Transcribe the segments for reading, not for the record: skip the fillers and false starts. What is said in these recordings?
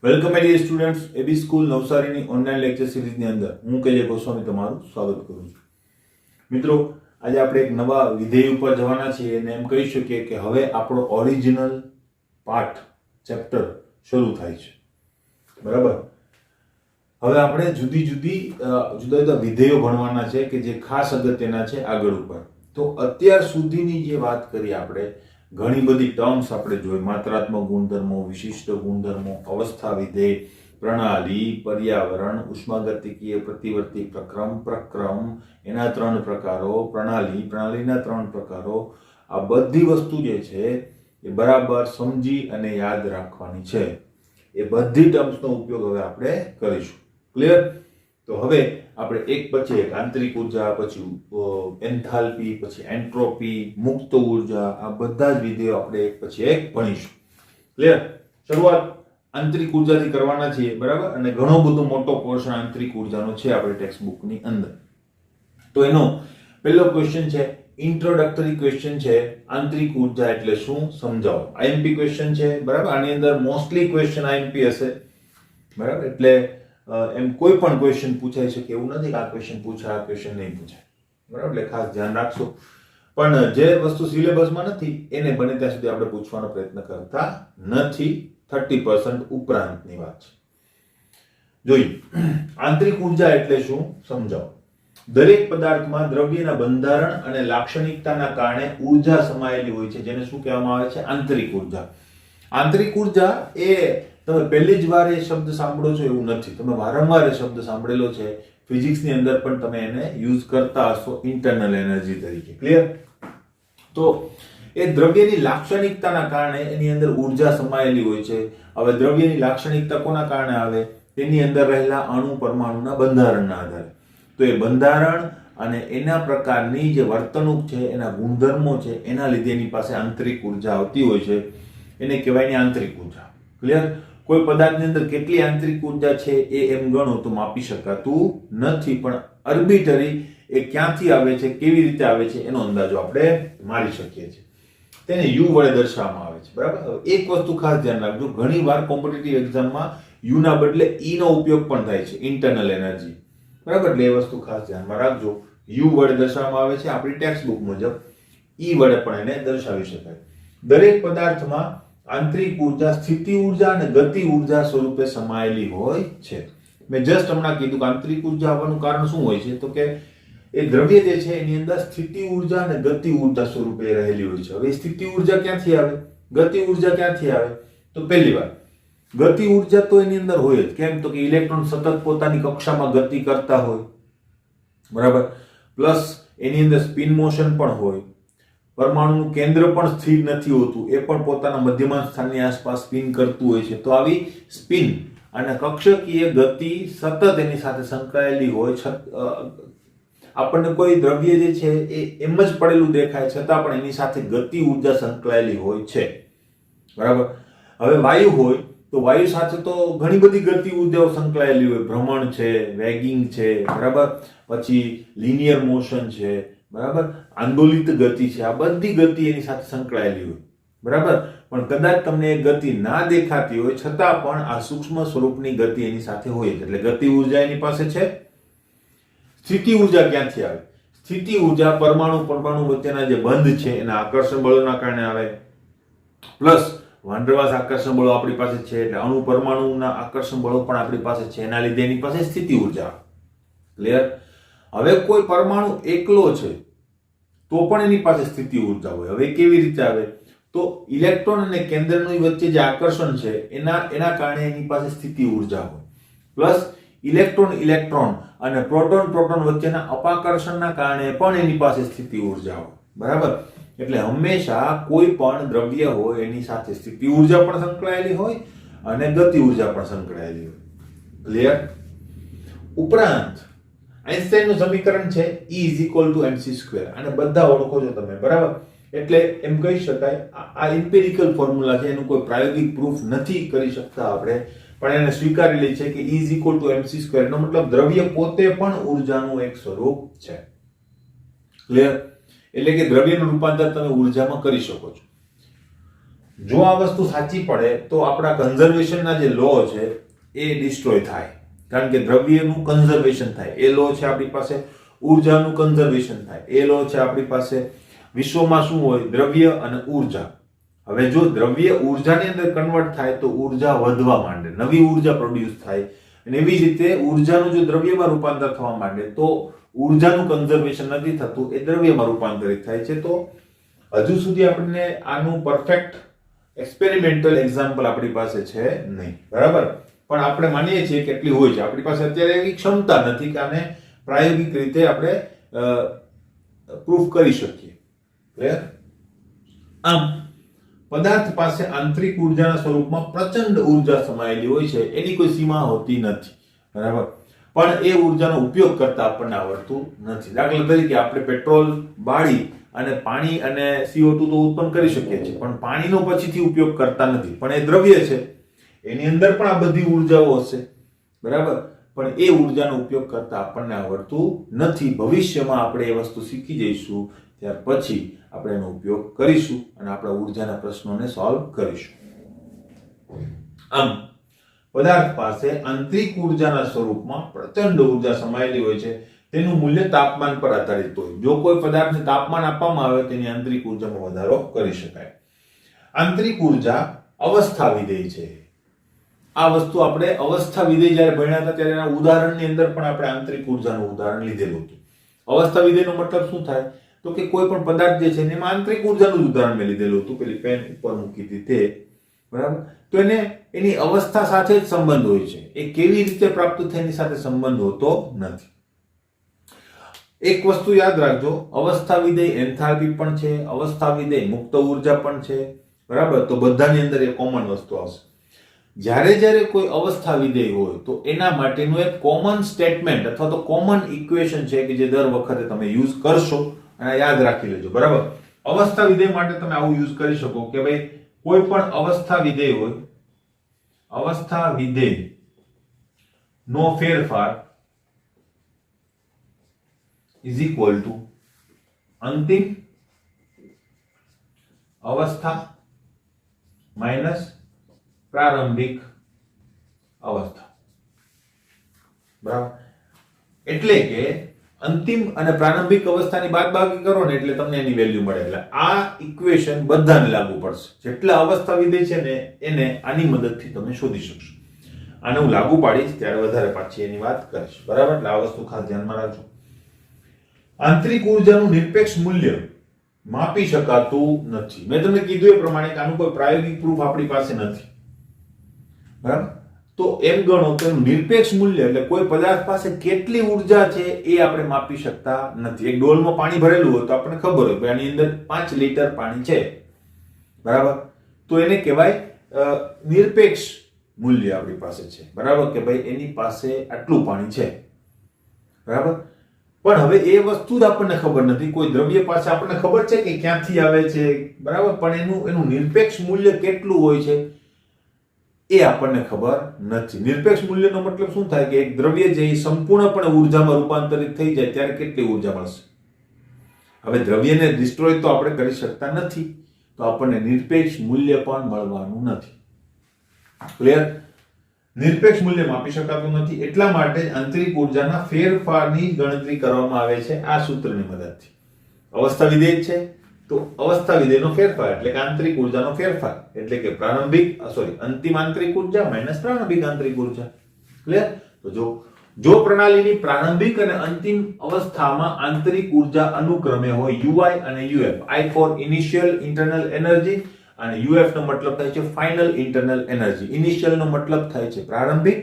Welcome my dear students, AB school નવસારીની online lecture સિરીઝની અંદર હું કેજે ગોસ્વામી તમારું સ્વાગત કરું છું. મિત્રો, આજે આપણે એક નવા વિધેય ઉપર જવાના છીએ અને એમ કહી શકીએ કે હવે આપણો ઓરિજિનલ પાઠ ચેપ્ટર શરૂ થાય છે. બરાબર. હવે આપણે જુદા જુદા વિધેયો ભણવાના છે કે જે ખાસ અગત્યના છે આગળ ઉપર. તો અત્યાર સુધીની જે વાત કરી આપણે, ઘણી બધી ટર્મ્સ આપણે જોઈ, માત્રાત્મક ગુણધર્મો, વિશિષ્ટ ગુણધર્મો, અવસ્થા વિધેય, પ્રણાલી, પર્યાવરણ, ઉષ્માગતિકીય પ્રતિવર્તી પ્રક્રમ, એના 3 પ્રકારો, પ્રણાલીના 3 પ્રકારો. આ બધી વસ્તુ જે છે એ બરાબર સમજી અને યાદ રાખવાની છે. એ બધી ટર્મ્સનો ઉપયોગ હવે આપણે કરીશું. ક્લિયર? તો હવે આપણે એક પછી એક આંતરિક ઉર્જા, પછી એન્થાલ્પી, પછી એન્ટ્રોપી, મુક્ત ઉર્જા, આ બધા જ વિધેયો આપણે એક પછી એક ભણીશું. ક્લિયર? શરૂઆત આંતરિક ઉર્જાથી કરવાના છીએ. બરાબર. અને ઘણો બધો મોટો પોર્શન આંતરિક ઉર્જાનો છે આપણે ટેક્સ્ટ બુકની અંદર. તો એનો પહેલો ક્વેશ્ચન છે, ઇન્ટ્રોડક્ટરી ક્વેશ્ચન છે, આંતરિક ઉર્જા એટલે શું સમજાવો. આઈએમપી ક્વેશ્ચન છે. બરાબર. આની અંદર મોસ્ટલી ક્વેશ્ચન આઈએમપી હશે. બરાબર. એટલે એમ કોઈ પણ ક્વેશ્ચન પૂછાઈ શકે એવું નથી કે આ ક્વેશ્ચન પૂછાય, આ ક્વેશ્ચન નહીં પૂછાય. બરાબર. એટલે ખાસ ધ્યાન રાખશો. પણ જે વસ્તુ સિલેબસમાં નથી એને બને ત્યાં સુધી આપણે પૂછવાનો પ્રયત્ન કરતા નથી. 30% ઉપરાંતની વાત છે. જોઈએ, આંતરિક ઉર્જા એટલે શું સમજાવો. દરેક પદાર્થમાં દ્રવ્યના બંધારણ અને લાક્ષણિકતાના કારણે ઉર્જા સમાયેલી હોય છે, જેને શું કહેવામાં આવે છે? આંતરિક ઉર્જા. આંતરિક ઉર્જા એ તમે પહેલી જ વાર એ શબ્દ સાંભળો છો એવું નથી. તમે વારંવાર એ શબ્દ સાંભળેલો છે. ફિઝિક્સની અંદર પણ તમે એને યુઝ કરતા હશો ઇન્ટરનલ એનર્જી તરીકે. ક્લિયર? તો એ દ્રવ્યની લાક્ષણિકતાના કારણે એની અંદર ઉર્જા સમાયેલી હોય છે. હવે દ્રવ્યની લાક્ષણિકતા કોના કારણે આવે? તેની અંદર રહેલા અણુ પરમાણુના બંધારણના આધારે. તો એ બંધારણ અને એના પ્રકારની જે વર્તણૂક છે, એના ગુણધર્મો છે, એના લીધે એની પાસે આંતરિક ઉર્જા આવતી હોય છે. એને કહેવાય આંતરિક ઉર્જા. ક્લિયર? કોઈ પદાર્થની અંદર કેટલી આંતરિક ઉર્જા છે એ એમ ગણો તો માપી શકાતું નથી, પણ આર્બિટરી એ ક્યાંથી આવે છે, કેવી રીતે આવે છે એનો અંદાજો આપણે મારી શકીએ છીએ. તેને યુ વડે દર્શાવવામાં આવે છે. બરાબર. એક વસ્તુ ખાસ ધ્યાન રાખજો, ઘણી વાર કોમ્પિટિટિવ એક્ઝામમાં યુ ના બદલે ઈ નો ઉપયોગ પણ થાય છે, ઇન્ટરનલ એનર્જી. બરાબર. એટલે એ વસ્તુ ખાસ ધ્યાનમાં રાખજો. યુ વડે દર્શાવવામાં આવે છે આપણી ટેક્સ્ટ બુક મુજબ. ઈ વડે પણ એને દર્શાવી શકાય. દરેક પદાર્થમાં આંતરિક ઉર્જા સ્થિતિ ઉર્જા અને ગતિ ઉર્જા સ્વરૂપે સમાયેલી હોય છે. મેં જસ્ટ હમણાં કીધું કે આંતરિક ઉર્જા આવવાનું કારણ શું હોય છે? તો કે એ દ્રવ્ય જે છે એની અંદર સ્થિતિ ઉર્જા અને ગતિ ઉર્જા સ્વરૂપે રહેલી હોય છે. હવે સ્થિતિ ઉર્જા ક્યાંથી આવે, ગતિ ઉર્જા ક્યાંથી આવે? તો પહેલી વાર ગતિ ઉર્જા તો એની અંદર હોય જ. કેમ? તો કે ઇલેક્ટ્રોન સતત પોતાની કક્ષામાં ગતિ કરતા હોય. બરાબર. પ્લસ એની અંદર સ્પિન મોશન પણ હોય. પરમાણુનું કેન્દ્ર પણ સ્થિર નથી હોતું, એ પણ પોતાના મધ્યમાં સ્થાનની આસપાસ સ્પિન કરતું હોય છે. તો આવી સ્પિન અને કક્ષકીય ગતિ સતત એની સાથે સંકળાયેલી હોય. આપણને કોઈ દ્રવ્ય જે છે એ એમ જ પડેલું દેખાય છતાં પણ એની સાથે ગતિ ઉર્જા સંકળાયેલી હોય છે. બરાબર. હવે વાયુ હોય તો વાયુ સાથે તો ઘણી બધી ગતિ ઉર્જાઓ સંકળાયેલી હોય. ભ્રમણ છે, વેગિંગ છે. બરાબર. પછી લિનિયર મોશન છે. બરાબર. આંદોલિત ગતિ છે. આ બધી ગતિ એની સાથે સંકળાયેલી હોય. બરાબર. પણ કદાચ તમને એ ગતિ ના દેખાતી હોય છતાં પણ આ સૂક્ષ્મ સ્વરૂપની ગતિ એની સાથે હોય. એટલે ગતિ ઉર્જા એની પાસે છે. સ્થિતિ ઉર્જા ક્યાંથી આવે? સ્થિતિ ઉર્જા પરમાણુ વચ્ચેના જે બંધ છે એના આકર્ષણ બળોના કારણે આવે. પ્લસ વાન ડર વાલ્સ આકર્ષણ બળો આપણી પાસે છે, એટલે અણુ પરમાણુના આકર્ષણ બળો પણ આપણી પાસે છે. એના લીધે એની પાસે સ્થિતિ ઉર્જા. ક્લિયર? હવે કોઈ પરમાણુ એકલો છે તો પણ એની પાસે સ્થિતિ ઉર્જા હોય. હવે કેવી રીતે આવે? તો ઇલેક્ટ્રોન અને કેન્દ્રની વચ્ચે જે આકર્ષણ છે એના કારણે એની પાસે સ્થિતિ ઉર્જા હોય. પ્લસ ઇલેક્ટ્રોન અને પ્રોટોન વચ્ચેના અપાકર્ષણના કારણે પણ એની પાસે સ્થિતિ ઉર્જા હોય. બરાબર. એટલે હંમેશા કોઈ પણ દ્રવ્ય હોય એની સાથે સ્થિતિ ઉર્જા પણ સંકળાયેલી હોય અને ગતિ ઉર્જા પણ સંકળાયેલી હોય. ક્લિયર? ઉપરાંત આઈન્સ્ટાઈનનું સમીકરણ છે E=mc². અને બધા ઓળખો છો તમે. બરાબર. એટલે એમ કહી શકાય આ એમ્પિરિકલ ફોર્મ્યુલા છે, એનું કોઈ પ્રાયોગિક પ્રૂફ નથી કરી શકતા આપણે, પણ એને સ્વીકારેલી છે કે E=mc². નો મતલબ દ્રવ્ય પોતે પણ ઉર્જાનું એક સ્વરૂપ છે. ક્લિયર? એટલે કે દ્રવ્યનું રૂપાંતર તમે ઉર્જામાં કરી શકો છો. જો આ વસ્તુ સાચી પડે તો આપણા કન્ઝર્વેશનના જે લો છે એ ડિસ્ટ્રોય થાય, કારણ કે દ્રવ્યનું કન્ઝર્વેશન થાય. એ લો છે આપણી પાસે ઉર્જાનું કન્ઝર્વેશન થાય. એ લો છે આપણી પાસે વિશ્વમાં શું હોય, દ્રવ્ય અને ઉર્જા. હવે જો દ્રવ્ય ઉર્જાની અંદર કન્વર્ટ થાય તો ઉર્જા વધવા માંડે, નવી ઉર્જા પ્રોડ્યુસ થાય. અને એવી જ રીતે ઉર્જાનું જો દ્રવ્યમાં રૂપાંતર થવા માંડે તો ઉર્જાનું કન્ઝર્વેશન નથી થતું, એ દ્રવ્યમાં રૂપાંતરિત થાય છે. તો હજુ સુધી આપણને આનું પરફેક્ટ એક્સપેરિમેન્ટલ એક્ઝામ્પલ આપણી પાસે છે નહીં, બરાબર, પણ આપણે માનીએ છીએ કે એટલી હોય છે. આપણી પાસે અત્યારે એવી ક્ષમતા નથી કે આને પ્રાયોગિક રીતે આપણે પ્રૂફ કરી શકીએ. ક્લિયર? આમ પદાર્થ પાસે આંતરિક ઉર્જાના સ્વરૂપમાં પ્રચંડ ઉર્જા સમાયેલી હોય છે, એની કોઈ સીમા હોતી નથી, બરાબર, પણ એ ઉર્જાનો ઉપયોગ કરતા આપણને આવડતું નથી. દાખલા તરીકે આપણે પેટ્રોલ બાળી અને પાણી અને CO2 તો ઉત્પન્ન કરી શકીએ છીએ, પણ પાણીનો પછીથી ઉપયોગ કરતા નથી. પણ એ દ્રવ્ય છે, એની અંદર પણ આ બધી ઉર્જાઓ હશે, બરાબર, પણ એ ઉર્જાનો ઉપયોગ કરતા આપણને આવડતું નથી. ભવિષ્યમાં આપણે એ વસ્તુ શીખી જઈશું, ત્યાર પછી આપણે એનો ઉપયોગ કરીશું અને આપણા ઉર્જાના પ્રશ્નોને સોલ્વ કરીશું. આમ પદાર્થ પાસે આંતરિક ઉર્જાના સ્વરૂપમાં પ્રચંડ ઉર્જા સમાયેલી હોય છે. તેનું મૂલ્ય તાપમાન પર આધારિત હોય. જો કોઈ પદાર્થને તાપમાન આપવામાં આવે તેની આંતરિક ઉર્જામાં વધારો કરી શકાય. આંતરિક ઉર્જા અવસ્થા વિધેય છે. આ વસ્તુ આપણે અવસ્થા વિધેય જ્યારે ભણ્યા હતા ત્યારે એના ઉદાહરણની અંદર પણ આપણે આંતરિક ઉર્જાનું ઉદાહરણ લીધેલું હતું. અવસ્થા વિધેયનો મતલબ શું થાય તો કે કોઈ પણ પદાર્થ જે છે એમાં આંતરિક ઉર્જાનું ઉદાહરણ મેં લીધેલું હતું, પેલી પેન ઉપર મૂકી હતી તે, બરાબર. તો એને એની અવસ્થા સાથે જ સંબંધ હોય છે. એ કેવી રીતે પ્રાપ્ત થાય એની સાથે સંબંધ હોતો નથી. એક વસ્તુ યાદ રાખજો, અવસ્થા વિધેય એન્થાલ્પી પણ છે, અવસ્થા વિધેય મુક્ત ઉર્જા પણ છે, બરાબર. તો બધાની અંદર એ કોમન વસ્તુ આવશે. જ્યારે જ્યારે કોઈ અવસ્થા વિધેય હોય તો એના માટેનું એક કોમન સ્ટેટમેન્ટ અથવા તો કોમન ઇક્વેશન છે કે જે દર વખતે તમે યુઝ કરશો અને યાદ રાખી લેજો, બરાબર. અવસ્થા વિધેય માટે તમે આવું યુઝ કરી શકો કે ભાઈ કોઈ પણ અવસ્થા વિધેય હોય, અવસ્થા વિધેય નો ફેરફાર ઇઝ ઇક્વલ ટુ અંતિમ અવસ્થા માઇનસ પ્રારંભિક અવસ્થા, બરાબર. એટલે કે અંતિમ અને પ્રારંભિક અવસ્થાની બાદબાકી કરો ને એટલે તમને એની વેલ્યુ મળે. એટલે આ ઇક્વેશન બધાને લાગુ પડશે. જેટલા અવસ્થા વિધેય છે ને એને આની મદદથી તમે શોધી શકશો. આને હું લાગુ પાડીશ ત્યારે વધારે પાછી એની વાત કરીશ, બરાબર. એટલે આ વસ્તુ ખાસ ધ્યાનમાં રાખજો. આંતરિક ઉર્જાનું નિરપેક્ષ મૂલ્ય માપી શકાતું નથી. મેં તમને કીધું એ પ્રમાણે કે આનું કોઈ પ્રાયોગિક પ્રૂફ આપણી પાસે નથી, બરાબર. તો એમ ગણો તો નિરપેક્ષ મૂલ્ય એટલે કોઈ પદાર્થ પાસે કેટલી ઉર્જા છે એ આપણે માપી શકતા નથી. એક ડોલમાં પાણી ભરેલું હોય તો આપણને ખબર હોય કે આની અંદર 5 લીટર પાણી છે, બરાબર. તો એને કહેવાય નિરપેક્ષ મૂલ્ય આપણી પાસે છે, બરાબર, કે ભાઈ એની પાસે આટલું પાણી છે, બરાબર. પણ હવે એ વસ્તુ જ આપણને ખબર નથી. કોઈ દ્રવ્ય પાસે આપણને ખબર છે કે ક્યાંથી આવે છે, બરાબર, પણ એનું નિરપેક્ષ મૂલ્ય કેટલું હોય છે એ આપણને ખબર નથી. નિરપેક્ષ મૂલ્યનો મતલબ શું થાય કે એક દ્રવ્ય જે સંપૂર્ણપણે ઉર્જામાં રૂપાંતરિત થઈ જાય ત્યારે કેટલી ઉર્જા મળશે. હવે દ્રવ્યને ડિસ્ટ્રોય તો આપણે કરી શકતા નથી, તો આપણને નિરપેક્ષ મૂલ્ય પણ મળવાનું નથી. ક્લિયર? નિરપેક્ષ મૂલ્ય માપી શકાતું નથી. એટલા માટે આંતરિક ઉર્જાના ફેરફારની ગણતરી કરવામાં આવે છે આ સૂત્રની મદદથી. અવસ્થા વિધેય છે તો અવસ્થા વિધેયનો ફેરફાર એટલે કે આંતરિક ઉર્જાનો ફેરફાર એટલે કે અંતિમ આંતરિક ઉર્જા માઈનસ પ્રારંભિક આંતરિક ઉર્જા. ક્લિયર? તો જો પ્રણાલીની પ્રારંભિક અને અંતિમ અવસ્થામાં આંતરિક ઉર્જા અનુક્રમે હોય UI અને UF. I for initial internal energy અને UF નો મતલબ થાય છે ફાઇનલ ઇન્ટરનલ એનર્જી. ઇનિશિયલ નો મતલબ થાય છે પ્રારંભિક,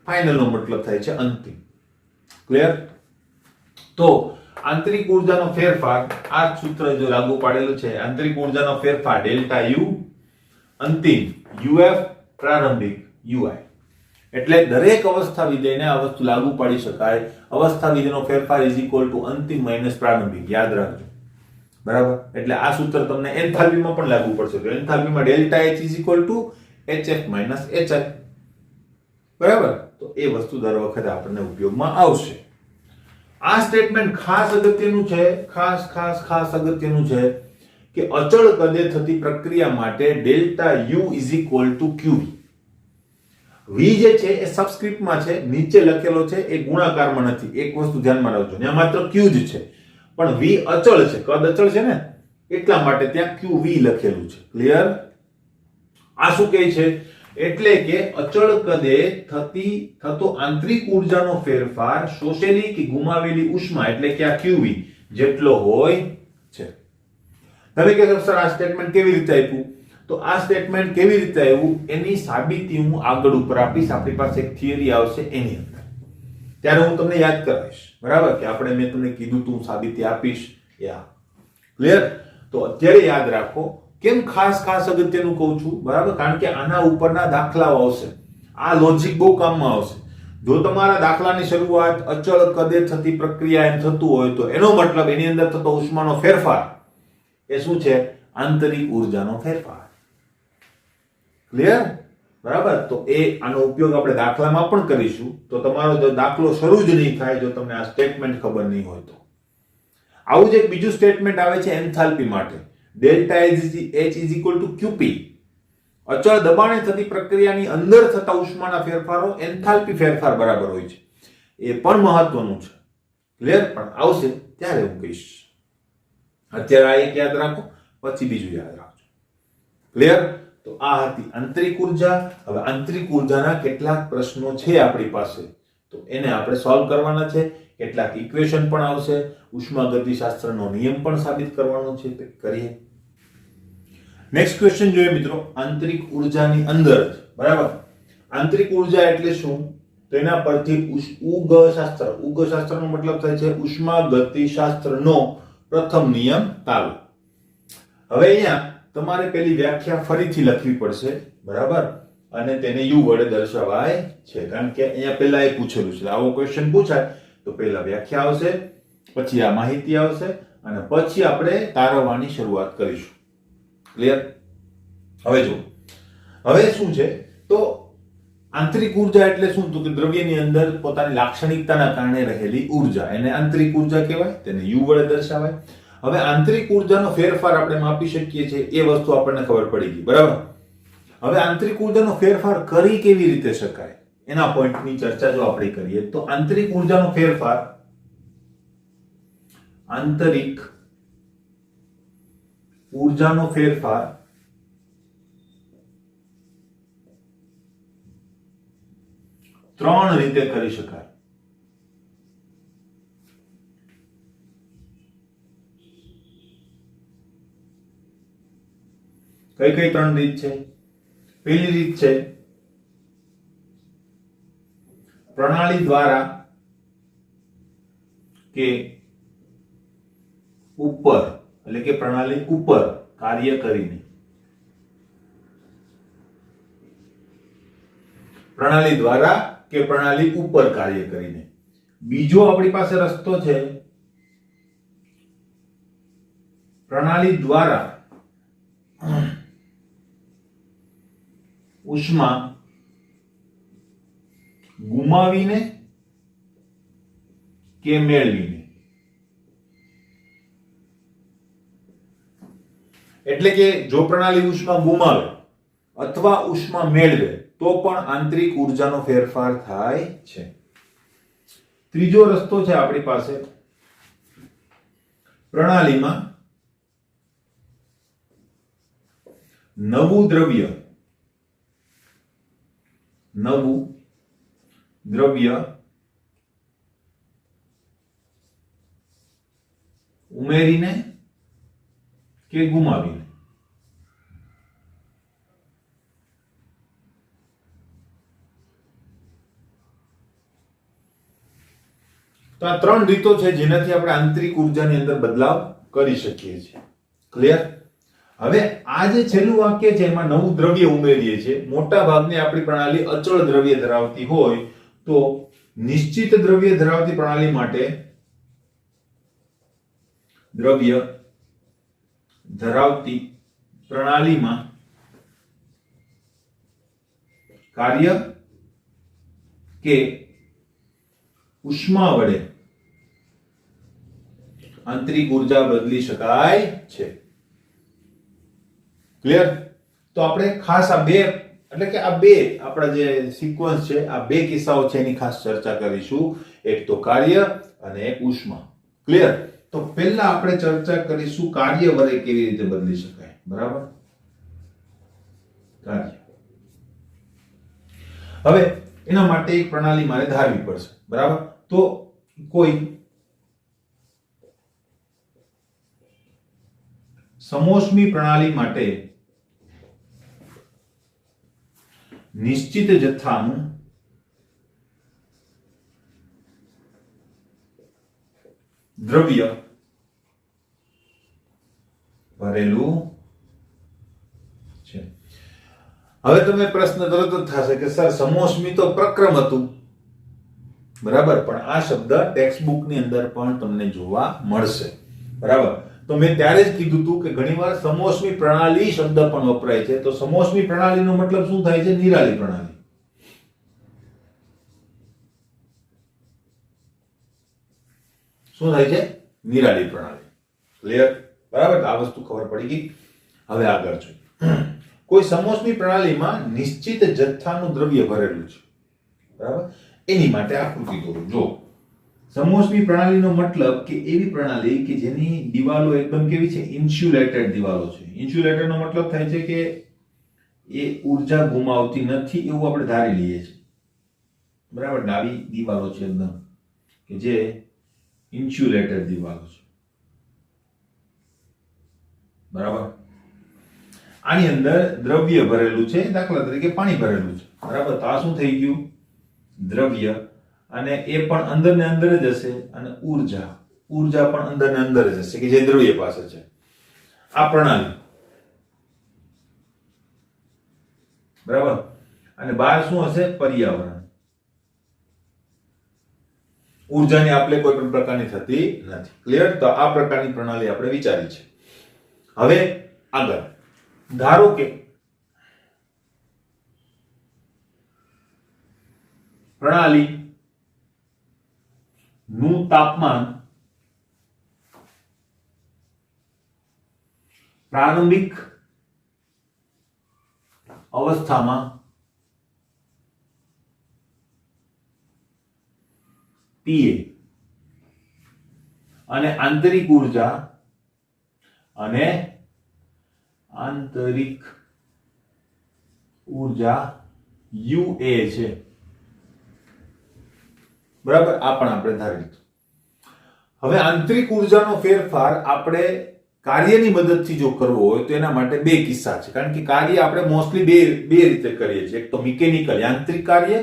ફાઇનલ નો મતલબ થાય છે અંતિમ. ક્લિયર? તો આંતરિક ઉર્જાનો ફેરફાર આ સૂત્ર જો લાગુ પાડેલું છે, આંતરિક ઉર્જાનો ફેરફાર ડેલ્ટા U અંતિમ, UF પ્રારંભિક, UI. એટલે દરેક અવસ્થા વિધેયને આ વસ્તુ લાગુ પાડી શકાય. અવસ્થા વિધેયનો ફેરફાર ઇઝ ઇક્વલ ટુ અંતિમ માઈનસ પ્રારંભિક. યાદ રાખજો, બરાબર. એટલે આ સૂત્ર તમને એન્થાલ્પીમાં પણ લાગુ પડશે. તો એન્થાલ્પીમાં delta H is equal to HF minus HI, બરાબર. તો એ વસ્તુ દર વખતે આપણને ઉપયોગમાં આવશે. આ સ્ટેટમેન્ટ ખાસ અગત્યનું છે, ખાસ અગત્યનું છે કે અચળ કદે થતી પ્રક્રિયા માટે delta U is equal to QV. V જે છે એ સબસ્ક્રિપ્ટમાં છે, નીચે લખેલો છે એ ગુણાકારમાં નથી. એક વસ્તુ ધ્યાનમાં રાખજો, ત્યાં માત્ર ક્યુ જ છે, પણ વી અચળ છે, કદ અચળ છે ને, એટલા માટે ત્યાં ક્યુ વી લખેલું છે. ક્લિયર? આ શું કહે છે? એટલે કે અચળ કદે થતો આંતરિક ઉર્જાનો ફેરફાર શોષેલી કે ગુમાવેલી ઉષ્મા એટલે કે આ ક્યુવી જેટલો હોય છે. તમે કહેશો સર આ સ્ટેટમેન્ટ કેવી રીતે આપ્યું? તો આ સ્ટેટમેન્ટ કેવી રીતે આવ્યું એની સાબિતી હું આગળ ઉપર આપીશ. આપણી પાસે એક થિયરી આવશે એની અંદર, ત્યારે હું તમને યાદ કરાવીશ. બરાબર? કે આપણે મેં તમને કીધું તું સાબિતી આપીશ. ક્લિયર? તો અત્યારે યાદ રાખો. કેમ ખાસ અગત્યનું કહું છું? બરાબર? કારણ કે આના ઉપરના દાખલાઓ આવશે. આ લોજિક બહુ કામમાં આવશે. જો તમારા દાખલાની શરૂઆત અચળ કદે થતી પ્રક્રિયા એમ થતું હોય તો એનો મતલબ એની અંદર થતો ઉષ્માનો ફેરફાર એ શું છે? આંતરિક ઉર્જાનો ફેરફાર. ક્લિયર? બરાબર? તો આનો ઉપયોગ આપણે દાખલામાં પણ કરીશું. તો તમારો જો દાખલો શરૂ જ નહીં થાય જો તમને આ સ્ટેટમેન્ટ ખબર નહીં હોય તો. આવું જ એક બીજું સ્ટેટમેન્ટ આવે છે એન્થાલ્પી માટે. Delta H is equal two QP. અચળ દબાણે થતી પ્રક્રિયાની અંદર થતા ઉષ્માના ફેરફારો એન્થાલ્પી ફેરફાર બરાબર હોય છે. એ પણ મહત્વનું છે. ક્લિયર? પણ આવશે ત્યારે હું કહીશ. અત્યારે આ એક યાદ રાખો, પછી બીજું યાદ રાખજો. ક્લિયર? તો આ હતી આંતરિક ઉર્જા. હવે આંતરિક ઉર્જાના કેટલાક પ્રશ્નો છે આપણી પાસે, તો એને આપણે સોલ્વ કરવાના છે. કેટલાક ઇક્વેશન પણ આવશે, ઉષ્માગતિશાસ્ત્રનો નિયમ પણ સાબિત કરવાનો છે. તે કરીએ. નેક્સ્ટ ક્વેશ્ચન જોઈએ મિત્રો. આંતરિક ઉર્જાની અંદર જ, બરાબર? આંતરિક ઉર્જા એટલે શું? તો એના પરથી ઉગશાસ્ત્રનો મતલબ થાય છે ઉષ્માગતિશાસ્ત્રનો પ્રથમ નિયમ તાળો. હવે અહીંયા તમારે પેલી વ્યાખ્યા ફરીથી લખવી પડશે. બરાબર? અને તેને યુ વડે દર્શાવાય છે, કારણ કે અહીંયા પહેલા એ પૂછેલું છે. આવો ક્વેશ્ચન પૂછાય તો પહેલા વ્યાખ્યા આવશે, પછી આ માહિતી આવશે, અને પછી આપણે તારવવાની શરૂઆત કરીશું. ક્લિયર? હવે જો, હવે શું છે? તો આંતરિક ઉર્જા એટલે શું? તો કે દ્રવ્યની અંદર પોતાની લાક્ષણિકતાના કારણે રહેલી ઉર્જા, એને આંતરિક ઉર્જા કહેવાય, તેને યુ વડે દર્શાવાય. હવે આંતરિક ઉર્જાનો ફેરફાર આપણે માપી શકીએ છીએ, એ વસ્તુ આપણને ખબર પડી ગઈ. બરાબર? હવે આંતરિક ઉર્જાનો ફેરફાર કરી કેવી રીતે શકાય એના પોઈન્ટની ચર્ચા જો આપણે કરીએ તો આંતરિક ઉર્જાનો ફેરફાર, આંતરિક ઉર્જાનો ફેરફાર ત્રણ રીતે કરી શકાય. કઈ ત્રણ રીત છે? પહેલી રીત છે પ્રણાલી દ્વારા કે ઉપર, એટલે કે પ્રણાલી ઉપર કાર્ય કરીને. પ્રણાલી દ્વારા કે પ્રણાલી ઉપર કાર્ય કરીને. બીજો આપણી પાસે રસ્તો છે પ્રણાલી દ્વારા ઉષ્મા ગુમાવીને કે મેળવીને. એટલે કે જો પ્રણાલી ઉષ્મા ગુમાવે અથવા ઉષ્મા મેળવે તો પણ આંતરિક ઉર્જાનો ફેરફાર થાય છે. ત્રીજો રસ્તો છે આપણી પાસે પ્રણાલીમાં નવું દ્રવ્ય ઉમેરીને કે ગુમાવીને. તો આ ત્રણ રીતો છે જેનાથી આપણે આંતરિક ઉર્જાની અંદર બદલાવ કરી શકીએ છીએ. ક્લિયર? હવે આ જે છેલ્લું વાક્ય છે એમાં નવું દ્રવ્ય ઉમેરીએ છીએ. મોટા ભાગની આપણી પ્રણાલી અચળ દ્રવ્ય ધરાવતી હોય તો નિશ્ચિત દ્રવ્ય ધરાવતી પ્રણાલી માટે દ્રવ્ય ધરાવતી પ્રણાલીમાં કાર્ય કે ઉષ્મા વડે આંતરિક ઉર્જા બદલી શકાય છે. ક્લિયર? તો આપણે ખાસ આ બે એટલે કે આ બે આપણા જે સિક્વન્સ છે આ બે કિસ્સાઓ છે એની ખાસ ચર્ચા કરીશું. એક તો કાર્ય અને એક ઉષ્મા. ક્લિયર? તો પહેલા આપણે ચર્ચા કરીશું કાર્ય વડે કેવી રીતે બદલી શકાય. બરાબર? કાર્ય. હવે એના માટે એક પ્રણાલી મારે ધારવી પડશે. બરાબર? તો કોઈ સમોષ્મી પ્રણાલી માટે નિશ્ચિત જથ્થાનું દ્રવ્ય ભરેલું છે. હવે તમે પ્રશ્ન તરત જ થશે કે સર સમોષ્મી તો પ્રક્રમ હતું. બરાબર? પણ આ શબ્દ ટેક્સ્ટ ની અંદર પણ તમને જોવા મળશે. બરાબર? તો મેં ત્યારે જ કીધું હતું કે ઘણીવાર સમોષ્મી પ્રણાલી શબ્દ પણ વપરાય છે. તો સમોષ્મી પ્રણાલીનો મતલબ શું થાય છે? નિરાળી પ્રણાલી. શું થાય છે? નિરાળી પ્રણાલી. ક્લિયર? બરાબર? આ વસ્તુ ખબર પડી ગઈ. હવે આગળ જોઈએ. કોઈ સમોષ્મી પ્રણાલીમાં નિશ્ચિત જથ્થાનું દ્રવ્ય ભરેલું છે. બરાબર? એની માટે આકૃતિ દોરો. જો સમોષ્મી પ્રણાલીનો મતલબ કે એવી પ્રણાલી કે જેની દિવાલો એકદમ કેવી છે? ઇન્સ્યુલેટેડ દિવાલો છે. ઇન્સ્યુલેટેડનો મતલબ થાય છે કે એ ઊર્જા ગુમાવતી નથી એવું આપણે ધારી લઈએ છીએ. બરાબર? ડાબી દિવાલો છે એકદમ કે જે ઇન્સ્યુલેટેડ દિવાલો છે. બરાબર? આની અંદર દ્રવ્ય ભરેલું છે. દાખલા તરીકે પાણી ભરેલું છે. બરાબર? તો આ શું થઈ ગયું? દ્રવ્ય. અને એ પણ અંદર ને અંદર જ હશે. અને ઊર્જા પણ અંદર ને અંદર જ હશે કે જે દ્રવ્ય પાસે છે. આ પ્રણાલી. બરાબર? અને બહાર શું હશે? પર્યાવરણ. ઊર્જાની આપણે કોઈ પણ પ્રકારની થતી નથી. ક્લિયર? તો આ પ્રકારની પ્રણાલી આપણે વિચારી છે. હવે આગળ ધારો કે પ્રણાલી નું તાપમાન પ્રારંભિક અવસ્થામાં Pa અને આંતરિક ઊર્જા UA છે. બરાબર? આ પણ આપણે ધારી લીધું. હવે આંતરિક ઊર્જાનો ફેરફાર આપણે કાર્યની મદદથી જો કરવો હોય તો એના માટે બે કિસ્સા છે. કારણ કે કાર્ય આપણે મોસ્ટલી બે રીતે કરીએ છીએ. એક તો મિકેનિકલ યાંત્રિક કાર્ય,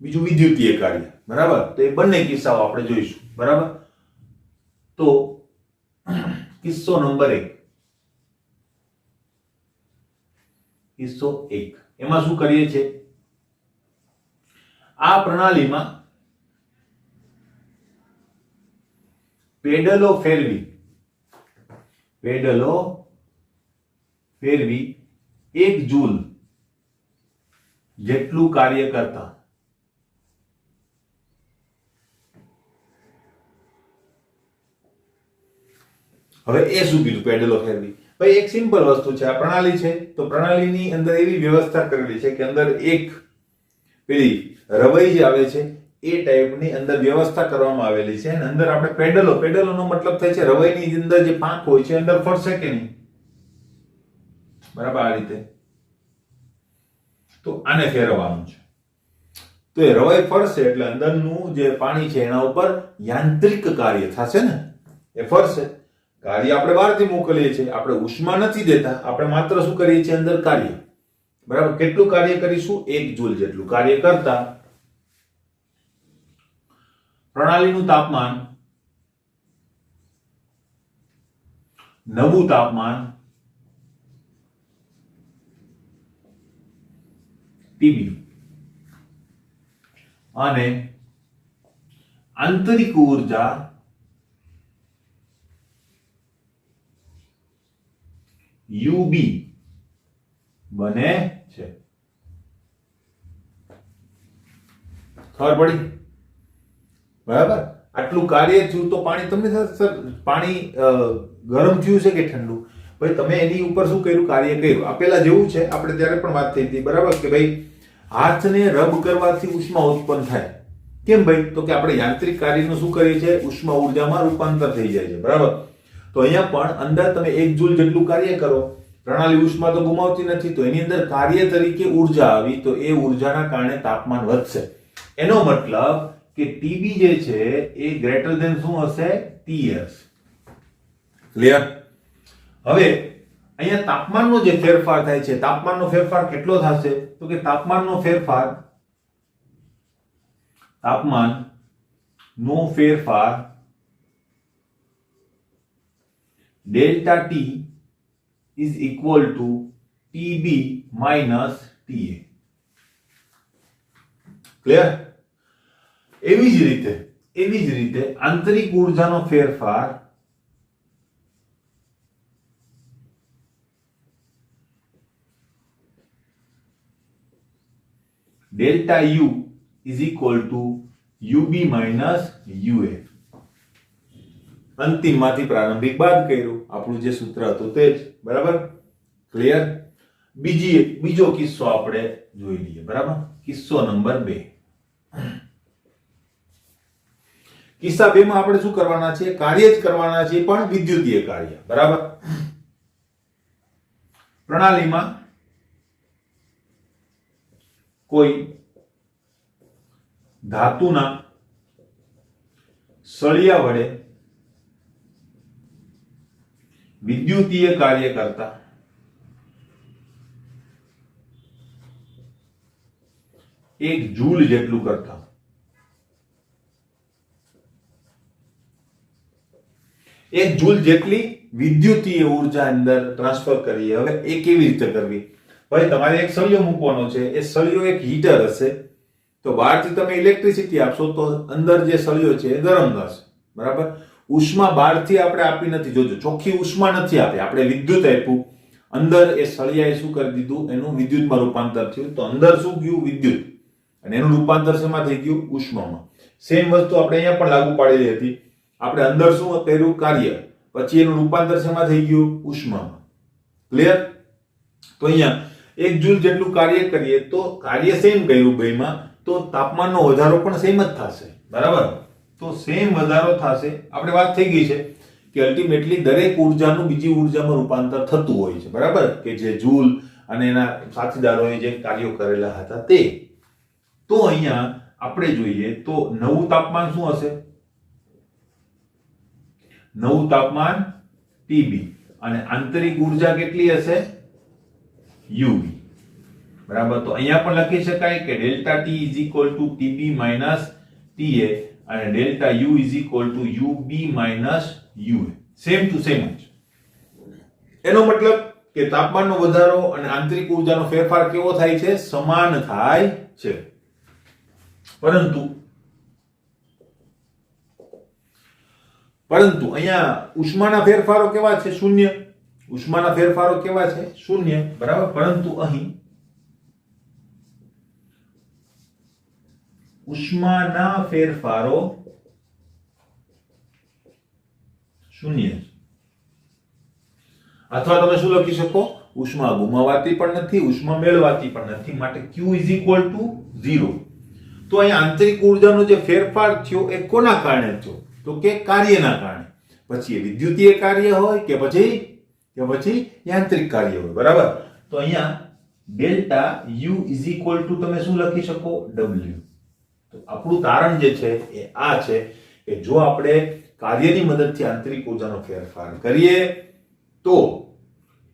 બીજું વિદ્યુતીય કાર્ય. બરાબર? તો એ બંને કિસ્સાઓ આપણે જોઈશું. બરાબર? તો કિસ્સો નંબર 1. કિસ્સો 1 એમાં શું કરીએ છીએ? આ પ્રણાલીમાં પેડલો ફેરવી 1 જૂલ જેટલું કાર્ય કરતા હવે એ શું કીધું? પેડલો ફેરવી. ભાઈ એક સિમ્પલ વસ્તુ છે. આ પ્રણાલી છે તો પ્રણાલીની અંદર એવી વ્યવસ્થા કરેલી છે કે અંદર એક પેલી રવઈ જે આવે છે એ ટાઈપની અંદર વ્યવસ્થા કરવામાં આવેલી છે. અને અંદર આપણે પેડલોનો મતલબ થાય છે રવઈની અંદર જે પાંખ હોય છે અંદર ફરશે કે નહીં. બરાબર? આ રીતે. તો આને ફેરવવાનું છે. તો એ રવઈ ફરશે એટલે અંદરનું જે પાણી છે એના ઉપર યાંત્રિક કાર્ય થશે ને. એ ફરશે. કાર્ય આપણે બહારથી મોકલીએ છીએ. આપણે ઉષ્મા નથી દેતા. આપણે માત્ર શું કરીએ છીએ? અંદર કાર્ય. બરાબર? કેટલું કાર્ય કરીશું? 1 જૂલ જેટલું કાર્ય કરતા પ્રણાલીનું તાપમાન નવું તાપમાન Tb અને આંતરિક ઊર્જા UB બને છે. ખબર પડી? બરાબર? આટલું કાર્ય થયું તો પાણી તમને સર પાણી ગરમ થયું છે કે ઠંડુ? ભાઈ તમે એની ઉપર શું કર્યું, કાર્ય કર્યું. આ પેલા જેવું છે, આપણે ત્યારે પણ વાત થઈ હતી, બરાબર, કે ભાઈ હાથને રબ કરવાથી ઉષ્મા ઉત્પન્ન થાય. કેમ ભાઈ? તો કે આપણે યાંત્રિક કાર્યનું શું કરીએ છીએ, ઉષ્મા ઉર્જામાં રૂપાંતર થઈ જાય છે, બરાબર. તો અહીંયા પણ અંદર તમે 1 જૂલ જેટલું કાર્ય કરો, પ્રણાલી ઉષ્મા તો ગુમાવતી નથી, તો એની અંદર કાર્ય તરીકે ઉર્જા આવી, તો એ ઉર્જાના કારણે તાપમાન વધશે. એનો મતલબ કે TB જે છે એ ગ્રેટર ધેન શું હશે, TS. ક્લિયર? હવે અહીંયા તાપમાનનો જે ફેરફાર થાય છે, તાપમાનનો ફેરફાર કેટલો થશે, તો કે તાપમાનનો ફેરફાર delta T is equal to TB minus TA. Clear? એવી જ રીતે આંતરિક ઉર્જાનો ફેરફાર delta U is equal to UB minus UA. અંતિમમાંથી પ્રારંભિક બાદ કર્યું, આપણું જે સૂત્ર હતું તે જ, બરાબર. ક્લિયર? બીજો કિસ્સો આપણે જોઈ લઈએ, બરાબર. કિસ્સો નંબર 2. કિસ્સા 2 માં આપણે શું કરવાના છે, કાર્ય જ કરવાના છે, પણ વિદ્યુતીય કાર્ય, બરાબર. પ્રણાલીમાં કોઈ ધાતુના સળિયા વડે વિદ્યુતીય કાર્ય કરતા 1 જૂલ જેટલું કરતા 1 જૂલ જેટલી વિદ્યુતીય ઉર્જા અંદર ટ્રાન્સફર કરીએ. હવે એ કેવી રીતે કરવી? ભાઈ તમારે એક સળિયો મૂકવાનો છે, એ સળિયો એક હીટર હશે, તો બહારથી તમે ઇલેક્ટ્રિસિટી આપશો તો અંદર જે સળિયો છે એ ગરમ થશે, બરાબર. ઉષ્મા બહારથી આપણે આપી નથી, જોજો ચોખ્ખી ઉષ્મા નથી આપી, આપણે વિદ્યુત આપ્યું, અંદર એ સળિયાએ શું કરી દીધું, એનું વિદ્યુતમાં રૂપાંતર થયું, તો અંદર શું ગયું, વિદ્યુત, અને એનું રૂપાંતર શેમાં થઈ ગયું, ઉષ્મામાં. સેમ વસ્તુ આપણે અહીંયા પણ લાગુ પાડેલી હતી, આપણે અંદર શું કર્યું, કાર્ય, પછી એનું રૂપાંતર શેમાં થઈ ગયું, ઉષ્મામાં. ક્લિયર? તો અહીંયા 1 જૂલ જેટલું કાર્ય કરીએ તો કાર્ય સેમ કર્યું બેમાં, તો તાપમાનનો વધારો પણ સેમ જ થશે, બરાબર. તો સેમ વધારો થશે. આપણે વાત થઈ ગઈ છે કે અલ્ટિમેટલી દરેક ઉર્જાનું બીજી ઉર્જામાં રૂપાંતર થતું હોય છે, બરાબર, કે જે જૂલ અને એના સાથીદારોએ જે કાર્યો કરેલા હતા તે. તો અહીંયા આપણે જોઈએ તો નવું તાપમાન શું હશે, નવું તાપમાન TB, અને આંતરિક ઉર્જા કેટલી હશે, UB, બરાબર. તો અહીંયા પણ લખી શકાય કે delta T is equal to TB minus TA અને delta U is equal to UB minus UA. Same to same જ. એનો મતલબ કે તાપમાનનો વધારો અને આંતરિક ઉર્જાનો ફેરફાર કેવો થાય છે, સમાન થાય છે. પરંતુ અહીંયા ઉષ્માના ફેરફારો કેવા છે, શૂન્ય. ઉષ્માના ફેરફારો કેવા છે, શૂન્ય, બરાબર. પરંતુ અહીં ઉષ્માના ફેરફારો શૂન્ય, અથવા તમે શું લખી શકો, ઉષ્મા ગુમાવાતી પણ નથી, ઉષ્મા મેળવાતી પણ નથી, માટે Q is equal to 0. તો અહીંયા આંતરિક ઉર્જાનો જે ફેરફાર થયો એ કોના કારણે થયો, તો કે કાર્યના કારણે. પછી એ વિદ્યુતીય કાર્ય હોય કે પછી યાંત્રિક કાર્ય હોય, બરાબર. તો અહીંયા delta U is equal to તમે શું લખી શકો, W. તો આપણું તારણ જે છે એ આ છે કે જો આપણે કાર્યની મદદથી આંતરિક ઉર્જાનો ફેરફાર કરીએ તો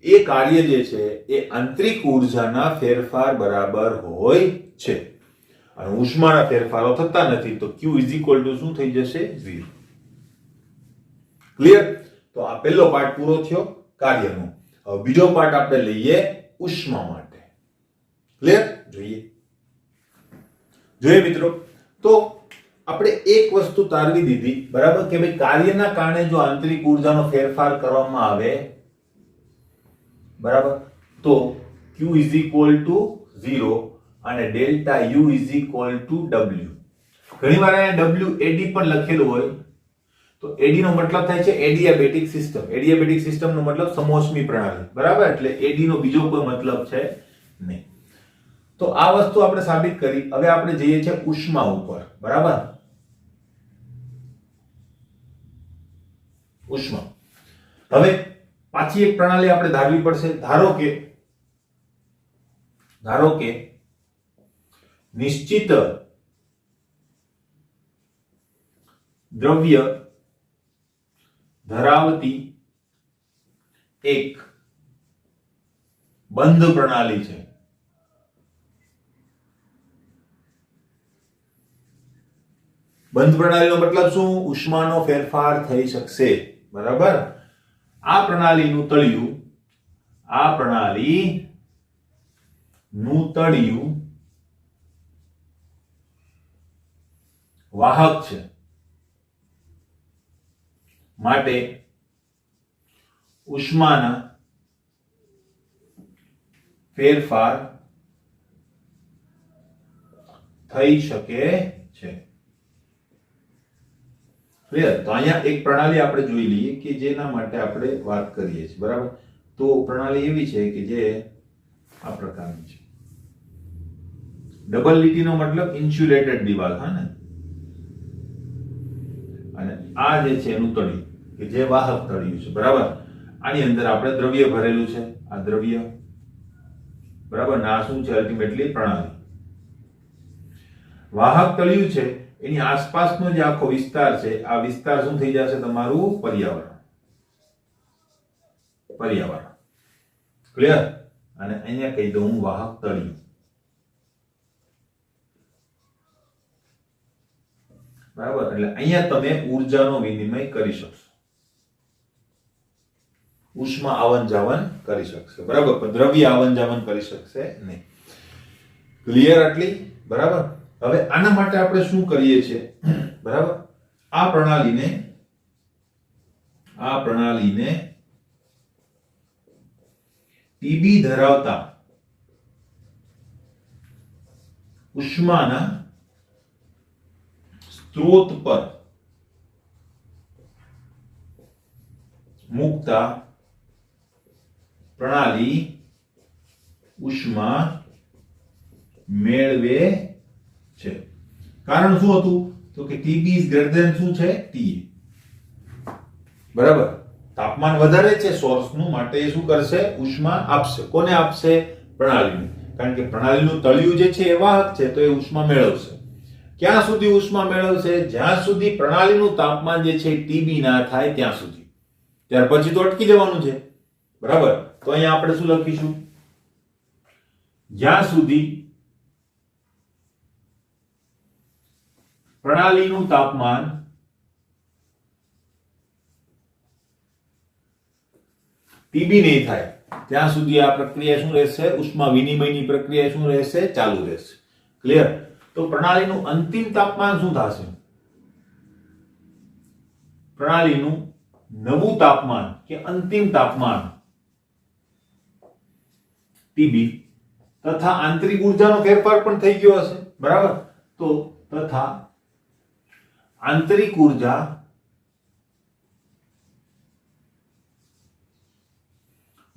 એ કાર્ય જે છે એ આંતરિક ઉર્જાના ફેરફાર બરાબર હોય છે, અને ઉષ્માના ફેરફારો થતા નથી, તો Q is equal to શું થઈ જશે, 0. ક્લિયર? તો આ પહેલો પાર્ટ પૂરો થયો કાર્યનો. હવે બીજો પાર્ટ આપણે લઈએ ઉષ્મા માટે. ક્લિયર? જોઈએ મિત્રો. તો આપણે એક વસ્તુ તારવી દીધી, બરાબર, કે ભાઈ કાર્યના કારણે જો આંતરિક ઉર્જાનો ફેરફાર કરવામાં આવે, બરાબર, તો Q is equal to 0 અને delta U is equal to W. ઘણીવાર અહીંયા WAD પણ લખેલું હોય, તો એડી નો મતલબ થાય છે એડિયાબેટિક સિસ્ટમ. એડિયાબેટિક સિસ્ટમ નો મતલબ સમોષ્મી પ્રણાલી, બરાબર? એટલે એડી નો બીજો કોઈ મતલબ છે નહીં. તો આ વસ્તુ આપણે સાબિત કરી. હવે આપણે જઈએ છીએ ઉષ્મા ઉપર, બરાબર? ઉષ્મા. હવે પાછી એક પ્રણાલી આપણે ધારવી પડશે. ધારો કે નિશ્ચિત દ્રવ્ય ધરાવતી એક બંધ પ્રણાલી છે. બંધ પ્રણાલીનો મતલબ શું? ઉષ્માનો ફેરફાર થઈ શકશે, બરાબર? આ પ્રણાલીનું તળિયું વાહક છે, માટે ઉષ્માના ફેરફાર થઈ શકે છે. ક્લિયર? તો અહીંયા એક પ્રણાલી આપણે જોઈ લઈએ કે જેના માટે આપણે વાત કરીએ છીએ, બરાબર? તો પ્રણાલી એવી છે કે જે આ પ્રકારની છે. ડબલ લીટીનો મતલબ ઇન્સ્યુલેટેડ દિવાલ, હા ને? અને આ જે છે એનું તળિયું કે જે વાહક તળિયું છે, બરાબર? આની અંદર આપણે દ્રવ્ય ભરેલું છે. આ દ્રવ્ય, બરાબર? ને આ શું છે? અલ્ટિમેટલી પ્રણાલી. વાહક તળિયું છે, એની આસપાસનો જે આખો વિસ્તાર છે, આ વિસ્તાર શું થઈ જશે? તમારું પર્યાવરણ. ક્લિયર? અને અહીંયા કહી દઉં વાહક તળિયું, બરાબર? એટલે અહીંયા તમે ઊર્જાનો વિનિમય કરી શકશો, ઉષ્મા આવન જાવન કરી શકશે, બરાબર? પણ દ્રવ્ય આવન જાવન કરી શકશે નહીં. ક્લિયર આટલી? બરાબર? હવે આના માટે આપણે શું કરીએ છીએ, બરાબર? આ પ્રણાલીને ટીબી ધરાવતા ઉષ્માના સ્ત્રોત પર મૂકતા પ્રણાલી ઉષ્મા મેળવે છે. કારણ શું હતું? તો કે ટીબી ઇઝ ગ્રેટર ધેન શું છે? ટીએ, બરાબર? તાપમાન વધારે છે સોર્સનું, માટે એ શું કરશે? ઉષ્મા આપશે. કોને આપશે? પ્રણાલીને. કારણ કે પ્રણાલીનું તળિયું જે છે એ વાહક છે, તો એ ઉષ્મા મેળવશે. ક્યાં સુધી ઉષ્મા મેળવશે? જ્યાં સુધી પ્રણાલીનું તાપમાન જે છે ટીબી ના થાય ત્યાં સુધી. ત્યાર પછી તો અટકી જવાનું છે, બરાબર? તો અહીંયા આપણે શું લખીશું? જ્યાં સુધી પ્રણાલીનું તાપમાન ટીબી નહીં થાય ત્યાં સુધી આ પ્રક્રિયા શું રહેશે? ઉષ્મા વિનિમયની પ્રક્રિયા શું રહેશે? ચાલુ રહેશે. ક્લિયર? તો પ્રણાલીનું અંતિમ તાપમાન શું થશે? પ્રણાલીનું નવું તાપમાન કે અંતિમ તાપમાન ટીબી તથા આંતરિક ઊર્જાનો ફેરફાર પણ થઈ ગયો હશે, બરાબર? તો તથા આંતરિક ઊર્જા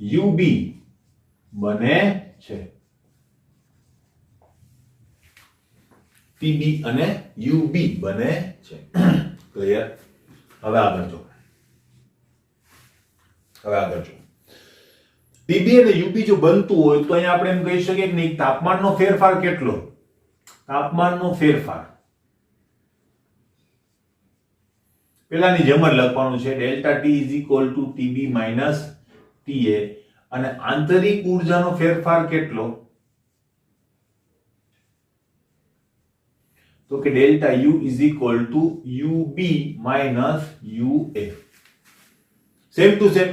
યુબી બને છે. ટીબી અને યુબી બને છે. ક્લિયર? હવે આગળ જો ટીબી અને યુબી જો બનતું હોય તો અહીંયા આપણે એમ કહી શકીએ કે નહીં, તાપમાનનો ફેરફાર કેટલો? તાપમાનનો ફેરફાર પેલાની જેમ જ લખવાનું છે. Delta T is equal to TB minus TA. અને આંતરિક ઊર્જાનો ફેરફાર કેટલો? તો કે delta U is equal to UB minus UA. Same to same,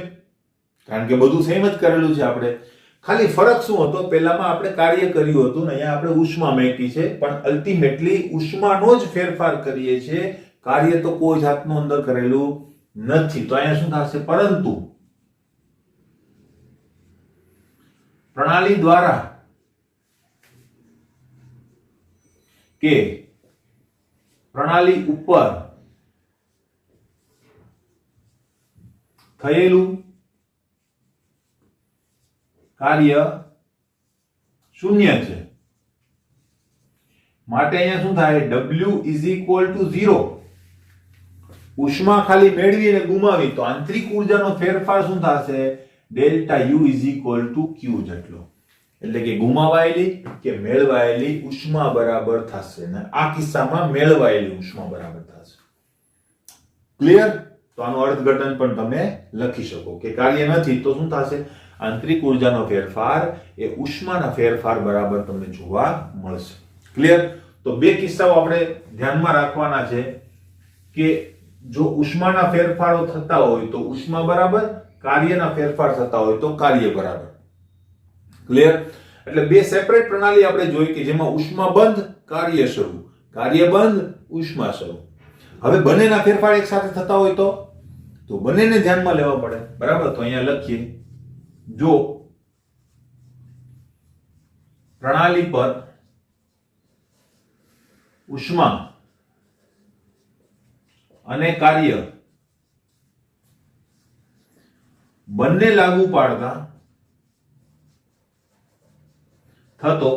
કારણ કે બધું સેમ જ કરેલું છે આપણે. ખાલી ફરક શું હતો? પહેલામાં આપણે કાર્ય કર્યું હતું ને અહીંયા આપણે ઉષ્મા મેળવી છે, પણ અલ્ટિમેટલી ઉષ્માનો જ ફેરફાર કરીએ છીએ. કાર્ય તો કોઈ જાતનું અંદર કરેલું નથી. તો અહીંયા શું થશે? પરંતુ પ્રણાલી દ્વારા કે પ્રણાલી ઉપર થયેલું કાર્ય શૂન્ય છે, માટે અહીંયા શું થાય? W is equal two 0. ઉષ્મા ખાલી મેળવી અને ગુમાવી તો આંતરિક ઉર્જાનો ફેરફાર શું થશે? Delta U is equal two Q જેટલો. એટલે કે ગુમાવાયેલી કે મેળવાયેલી ઉષ્મા બરાબર થશે, ને આ કિસ્સામાં મેળવાયેલી ઉષ્મા બરાબર થશે. ક્લિયર? તો આનું અર્થઘટન પણ તમે લખી શકો કે કાર્ય નથી તો શું થશે? આંતરિક ઉર્જાનો ફેરફાર એ ઉષ્માના ફેરફાર બરાબર તમને જોવા મળશે. ક્લિયર? તો બે કિસ્સાઓ આપણે ધ્યાનમાં રાખવાના છે કે જો ઉષ્માના ફેરફારો થતા હોય તો ઉષ્મા બરાબર, કાર્યના ફેરફાર થતા હોય તો કાર્ય બરાબર. ક્લિયર? એટલે બે સેપરેટ પ્રણાલી આપણે જોઈ કે જેમાં ઉષ્મા બંધ, કાર્ય શરૂ, કાર્ય બંધ, ઉષ્મા શરૂ. હવે બંનેના ફેરફાર એક સાથે થતા હોય તો બંનેને ધ્યાનમાં લેવા પડે. બરાબર? તો અહીંયા લખીએ, જો પ્રણાલી પર ઉષ્મા અને કાર્ય બંને લાગુ પાડતા થતો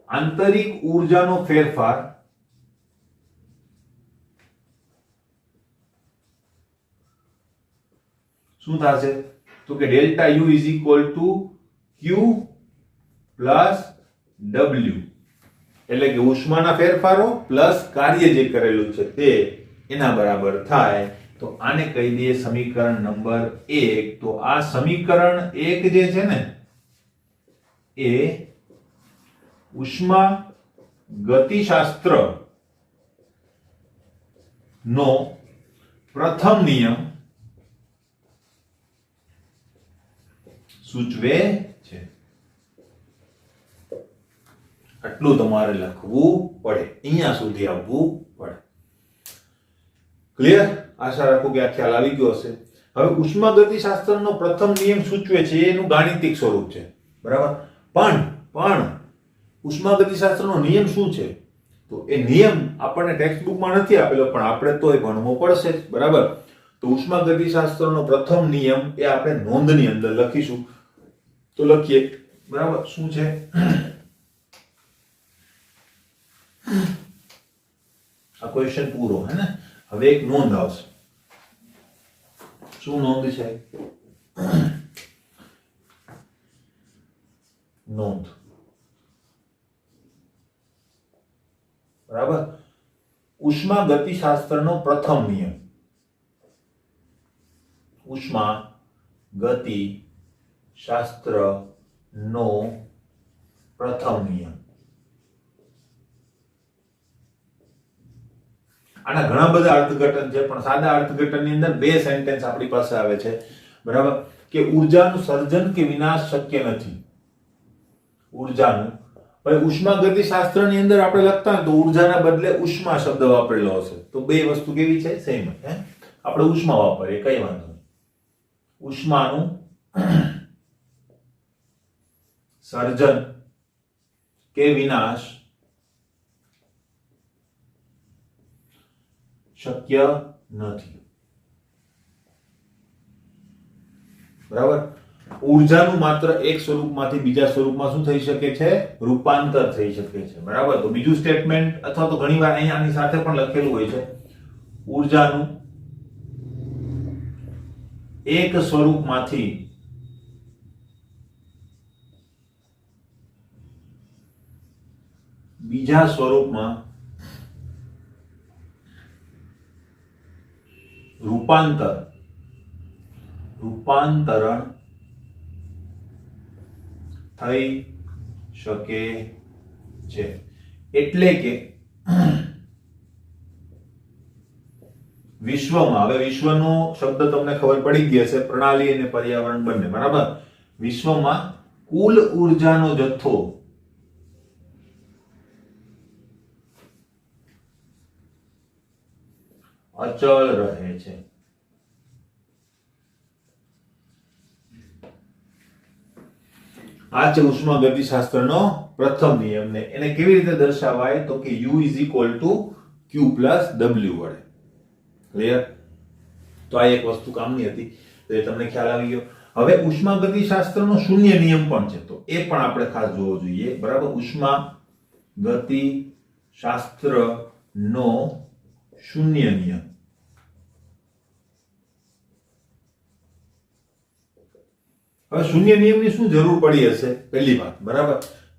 આંતરિક ઉર્જાનો ફેરફાર શું થશે? તો કે delta U is equal two Q plus W. એટલે કે ઉષ્માના ફેરફારો પ્લસ કાર્ય જે કરેલું છે તે એના બરાબર થાય. તો આને કહી દઈએ સમીકરણ નંબર 1. તો આ સમીકરણ 1 જે છે ને એ ઉષ્મા ગતિશાસ્ત્ર નો પ્રથમ નિયમ સૂચવે છે. આટલું તમારે લખવું પડે, અહીંયા સુધી આવવું પડે. ક્લિયર? આશા રાખું કે આ ખ્યાલ આવી ગયો હશે. હવે ઉષ્માગતિશાસ્ત્રનો પ્રથમ નિયમ સૂચવે છે એનું ગાણિતિક સ્વરૂપ છે. બરાબર? પણ ઉષ્માગતિશાસ્ત્રનો નિયમ શું છે? તો એ નિયમ આપણને ટેક્સ્ટ બુકમાં નથી આપેલો પણ આપણે તો એ ભણવો પડશે જ. બરાબર? તો ઉષ્માગતિશાસ્ત્રનો પ્રથમ નિયમ એ આપણે નોંધની અંદર લખીશું. તો લખીએ. બરાબર? શું છે? આ ક્વેશ્ચન પૂરો હે ને. હવે એક નોંધ આવશે. શું નોંધ છે? નોંધ. બરાબર? ઉષ્મા ગતિશાસ્ત્રનો પ્રથમ નિયમ. ઉષ્મા ગતિ શાસ્ત્રનો પ્રથમ નિયમ. આના ઘણા બધા અર્થઘટન છે પણ સાદા અર્થઘટનની અંદર બે સેન્ટેન્સ આપણી પાસે આવે છે. બરાબર? કે ઉર્જાનું સર્જન કે વિનાશ શક્ય નથી. ઉર્જાનું ભાઈ ઉષ્માગતિશાસ્ત્રની અંદર આપણે લખતા હોય તો ઉર્જાના બદલે ઉષ્મા શબ્દ વાપરેલો હશે. તો બે વસ્તુ કેવી છે? સેમ જ. આપણે ઉષ્મા વાપરીએ, કઈ વાંધો નહીં. ઉષ્માનું સર્જન કે વિનાશ શક્ય નથી. બરાબર? ઉર્જાનું માત્ર એક સ્વરૂપમાંથી બીજા સ્વરૂપમાં શું થઈ શકે છે? રૂપાંતર થઈ શકે છે. બરાબર? તો બીજું સ્ટેટમેન્ટ અથવા તો ઘણીવાર અહીંયા આની સાથે પણ લખેલું હોય છે, ઉર્જાનું એક સ્વરૂપમાંથી બીજા સ્વરૂપમાં રૂપાંતરણ થઈ શકે છે. એટલે કે વિશ્વમાં, હવે વિશ્વનો શબ્દ તમને ખબર પડી ગઈ હશે, પ્રણાલી અને પર્યાવરણ બંને. બરાબર? વિશ્વમાં કુલ ઉર્જાનો જથ્થો અચળ રહે છે. આ છે ઉષ્માગતિશાસ્ત્રનો પ્રથમ નિયમ. ને એને કેવી રીતે દર્શાવાય? તો કે U is equal two Q plus W વડે. ક્લિયર? તો આ એક વસ્તુ કામની હતી, તો એ તમને ખ્યાલ આવી ગયો. હવે ઉષ્માગતિશાસ્ત્રનો શૂન્ય નિયમ પણ છે, તો એ પણ આપણે ખાસ જોવો જોઈએ. બરાબર, ઉષ્માગતિશાસ્ત્રનો શૂન્ય નિયમ. હવે શૂન્ય નિયમની શું જરૂર પડી હશે? પહેલી વાત, બરાબર,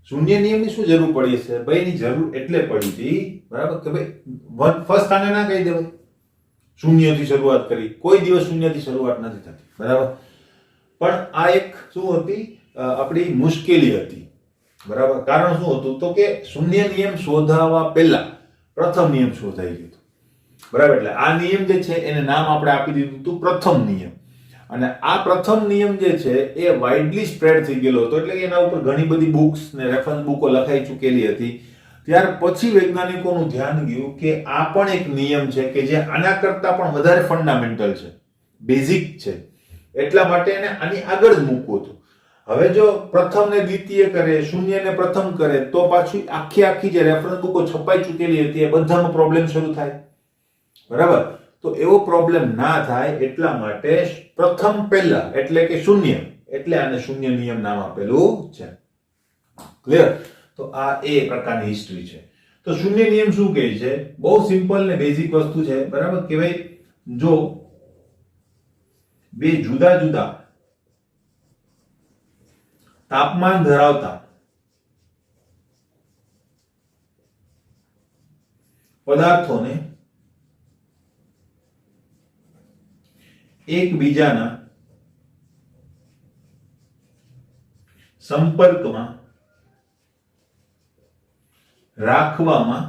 શૂન્ય નિયમની શું જરૂર પડી હશે? ભાઈ એની જરૂર એટલે પડી હતી, બરાબર, કે ભાઈ ફર્સ્ટ સ્થાને ના કહી દેવાય, શૂન્યથી શરૂઆત કરી. કોઈ દિવસ શૂન્યથી શરૂઆત નથી થતી, બરાબર. પણ આ એક શું હતી, આપણી મુશ્કેલી હતી, બરાબર. કારણ શું હતું? તો કે શૂન્ય નિયમ શોધાવા પહેલા પ્રથમ નિયમ શોધાઈ ગયો હતો, બરાબર. એટલે આ નિયમ જે છે એને નામ આપણે આપી દીધું હતું પ્રથમ નિયમ. અને આ પ્રથમ નિયમ જે છે એ વાઇડલી સ્પ્રેડ થઈ ગયેલો હતો, એટલે કે એના ઉપર ઘણી બધી બુક્સ ને રેફરન્સ બુકો લખાઈ ચૂકેલી હતી. ત્યાર પછી વૈજ્ઞાનિકોનું ધ્યાન ગયું કે આ પણ એક નિયમ છે કે જે આના કરતા પણ વધારે ફંડામેન્ટલ છે, બેઝિક છે, એટલા માટે એને આની આગળ જ મૂકવું હતું. હવે જો પ્રથમ ને દ્વિતીય કરે, શૂન્ય ને પ્રથમ કરે, તો પાછું આખી જે રેફરન્સ બુકો છપાઈ ચૂકેલી હતી એ બધામાં પ્રોબ્લેમ શરૂ થાય, બરાબર. તો એવો પ્રોબ્લેમ ના થાય એટલા માટે પ્રથમ પહેલા એટલે કે શૂન્ય, એટલે આને શૂન્ય નિયમ નામ આપેલું છે. ક્લિયર? તો આ એ પ્રકારની હિસ્ટ્રી છે. તો શૂન્ય નિયમ શું કહે છે? બહુ સિમ્પલ ને બેઝિક વસ્તુ છે, બરાબર. કે ભાઈ જો બે જુદા જુદા તાપમાન ધરાવતા પદાર્થોને એકબીજાના સંપર્કમાં રાખવામાં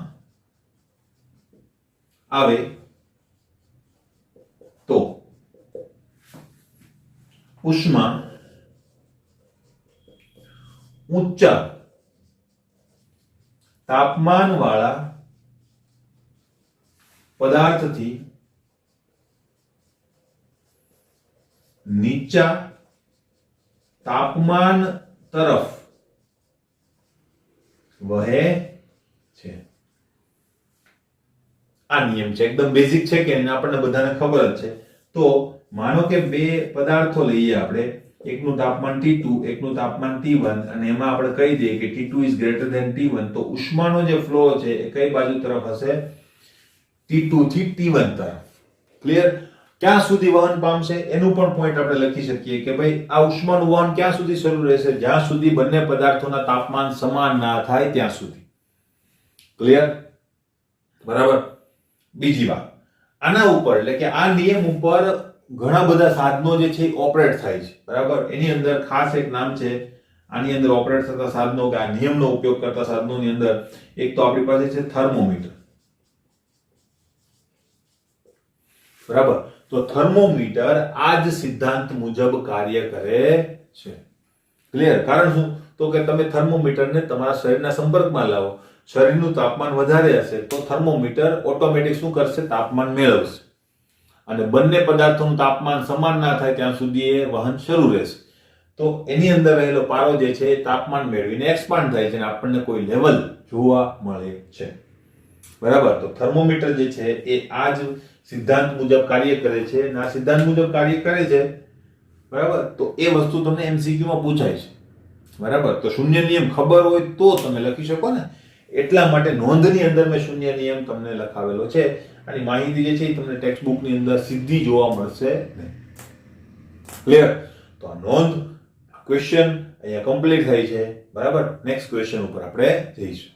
આવે તો ઉષ્મા ઊંચા તાપમાન વાળા પદાર્થથી નીચા તાપમાન તરફ વહે છે. આ નિયમ છે, એકદમ બેઝિક છે કે આપણને બધાને ખબર જ છે. તો માનો કે બે પદાર્થો લઈએ આપણે, એકનું તાપમાન T2, એકનું તાપમાન T1, અને એમાં આપણે કહી દઈએ કે T2 is greater than T1, તો ઉષ્માનો જે ફ્લો છે એ કઈ બાજુ તરફ હશે? T2 થી T1 તરફ. ક્લિયર? ક્યાં સુધી વહન પામશે એનું પણ પોઈન્ટ આપણે લખી શકીએ કે ભાઈ આ ઉષ્માનું વહન ક્યાં સુધી શરૂ રહેશે? જ્યાં સુધી બંને પદાર્થોના તાપમાન સમાન ના થાય ત્યાં સુધી. ક્લિયર? બરાબર. બીજી વાત, આના ઉપર એટલે કે આ નિયમ ઉપર ઘણા બધા સાધનો જે છે ઓપરેટ થાય છે, બરાબર. એની અંદર ખાસ એક નામ છે આની અંદર ઓપરેટ થતા સાધનો કે આ નિયમનો ઉપયોગ કરતા સાધનોની અંદર એક તો આપણી પાસે છે થર્મોમીટર, બરાબર. તો થર્મોમીટર આ જ સિદ્ધાંત મુજબ કાર્ય કરે છે. ક્લિયર? કારણ શું? તો કે તમે થર્મોમીટરને તમારા શરીરના સંપર્કમાં લાવો, શરીરનું તાપમાન વધારે હશે તો થર્મોમીટર ઓટોમેટિક શું કરશે? તાપમાન મેળવશે. અને બંને પદાર્થોનું તાપમાન સમાન ના થાય ત્યાં સુધી એ વહન શરૂ રહેશે. તો એની અંદર રહેલો પારો જે છે એ તાપમાન મેળવીને એક્સપાન્ડ થાય છે અને આપણને કોઈ લેવલ જોવા મળે છે, બરાબર. તો થર્મોમીટર જે છે એ આ જ સિદ્ધાંત મુજબ કાર્ય કરે છે, અને આ સિદ્ધાંત મુજબ કાર્ય કરે છે, બરાબર. તો એ વસ્તુ તમને MCQ માં પૂછાય છે, બરાબર. તો શૂન્ય નિયમ ખબર હોય તો તમે લખી શકો ને, એટલા માટે નોંધની અંદર મેં શૂન્ય નિયમ તમને લખાવેલો છે. અને માહિતી જે છે એ તમને ટેક્સ્ટ બુક ની અંદર સીધી જોવા મળશે નહીં. ક્લિયર? તો આ નોંધ, ક્વેશ્ચન અહીંયા કમ્પ્લીટ થાય છે, બરાબર. નેક્સ્ટ ક્વેશ્ચન ઉપર આપણે જઈશું.